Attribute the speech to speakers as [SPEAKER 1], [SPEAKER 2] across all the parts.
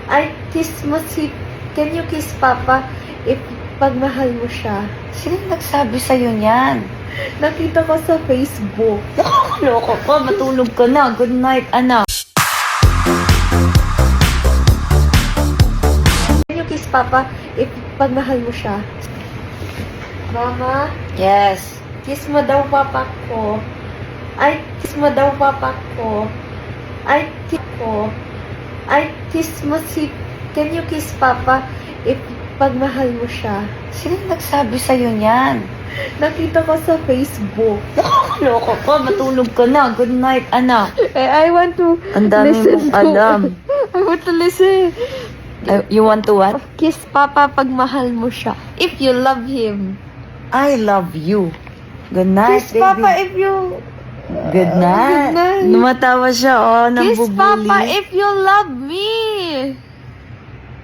[SPEAKER 1] Ay, kiss mo si... Can you kiss Papa if pagmahal mo siya?
[SPEAKER 2] Sino nagsabi sa'yo niyan?
[SPEAKER 1] Nakita ko sa Facebook.
[SPEAKER 2] Loko ka, matulog ka na. Good night, anak.
[SPEAKER 1] Can you kiss Papa if pagmahal mo siya? Mama,
[SPEAKER 2] Yes.
[SPEAKER 1] kiss mo daw Papa ko. Ay, kiss mo daw Papa ko. Ay, kiss ko. Ay, kiss mo si... Can you kiss Papa if pagmahal mo siya?
[SPEAKER 2] Sino nagsabi sa'yo niyan?
[SPEAKER 1] Nakita ko sa Facebook.
[SPEAKER 2] Loko ka, matulog ka na. Good night, anak.
[SPEAKER 1] I want to
[SPEAKER 2] Ang dami
[SPEAKER 1] listen
[SPEAKER 2] mong alam.
[SPEAKER 1] I want to listen.
[SPEAKER 2] You want to what?
[SPEAKER 1] Kiss Papa pag mahal mo siya. If you love him.
[SPEAKER 2] I love you. Good night,
[SPEAKER 1] Kiss
[SPEAKER 2] baby.
[SPEAKER 1] Papa if you...
[SPEAKER 2] Good night.
[SPEAKER 1] Good night.
[SPEAKER 2] Numatawa siya, oh.
[SPEAKER 1] Kiss
[SPEAKER 2] Nambubuli.
[SPEAKER 1] Papa if you love me.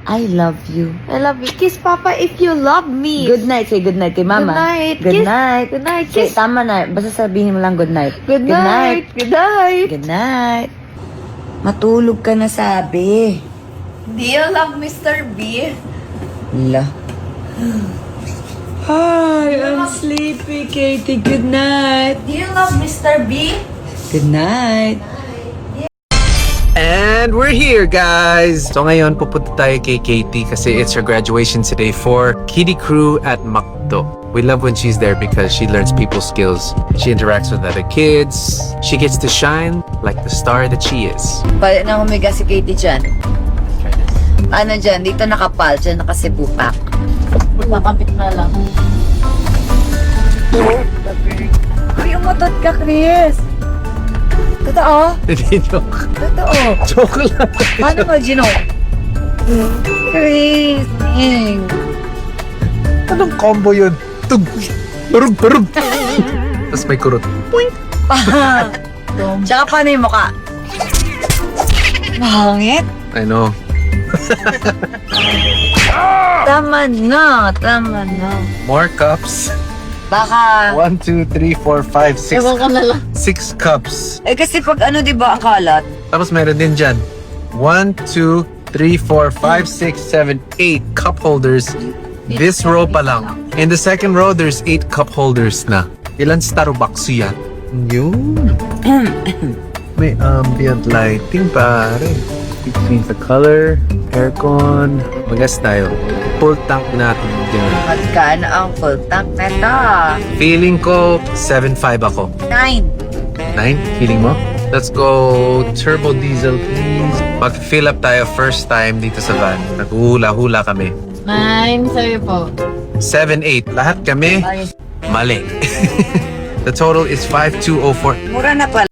[SPEAKER 2] I love you.
[SPEAKER 1] I love you. Kiss Papa if you love me.
[SPEAKER 2] Good night. Say good night kay mama.
[SPEAKER 1] Good night.
[SPEAKER 2] Good
[SPEAKER 1] Kiss.
[SPEAKER 2] night.
[SPEAKER 1] Good night.
[SPEAKER 2] Say,
[SPEAKER 1] Kiss.
[SPEAKER 2] tama na. Basta sabihin mo lang good night.
[SPEAKER 1] Good night. Good night.
[SPEAKER 2] Good night. Matulog ka na, sabi.
[SPEAKER 1] Do you love Mr. B?
[SPEAKER 2] La. Hi, I'm sleepy, Katie. Good night.
[SPEAKER 1] Do you love Mr. B?
[SPEAKER 2] Good night.
[SPEAKER 3] And we're here, guys! So ngayon, pupunta tayo kay Katie kasi it's her graduation today for Kiddie Crew at Macdo. We love when she's there because she learns people skills. She interacts with other kids. She gets to shine like the star that she is.
[SPEAKER 2] Pwede na humiga si Katie dyan. Ano dyan? Dito nakapal. Dyan nakasibupak. Magkakapit na lang. Uy, umutot ka, Chris. Totoo?
[SPEAKER 3] Hindi, joke.
[SPEAKER 2] Totoo.
[SPEAKER 3] Joke lang.
[SPEAKER 2] Paano mo, Gino? Chris.
[SPEAKER 3] Anong combo yun? Tug! Turug, turug! Tapos may kurot.
[SPEAKER 2] Tsaka paano yung mukha? Mahangit?
[SPEAKER 3] I know.
[SPEAKER 2] Tama na. Tama na.
[SPEAKER 3] More cups.
[SPEAKER 2] Baka...
[SPEAKER 3] 1, 2, 3, 4, 5, 6.
[SPEAKER 2] Ewan ka na lang.
[SPEAKER 3] 6 cups.
[SPEAKER 2] Eh kasi pag ano diba ang kalat?
[SPEAKER 3] Tapos meron din dyan. 1, 2, 3, 4, 5, 6, 7, 8 cup holders. This row pa lang. In the second row, there's 8 cup holders na. Ilan Starbucks yan? Yun. May ambient lighting, pare. It means the color, aircon. Magas tayo. Full tank natin dyan.
[SPEAKER 2] Magkano ang full tank neta?
[SPEAKER 3] Feeling ko, 7.5 ako.
[SPEAKER 2] 9.
[SPEAKER 3] 9? Feeling mo? Let's go turbo diesel, please. Mag-fill up tayo first time dito sa van. Naghuhula-hula kami.
[SPEAKER 4] 9, sabi po.
[SPEAKER 3] 7, 8. Lahat kami, mali. The total is 5,204.
[SPEAKER 2] Mura na pala.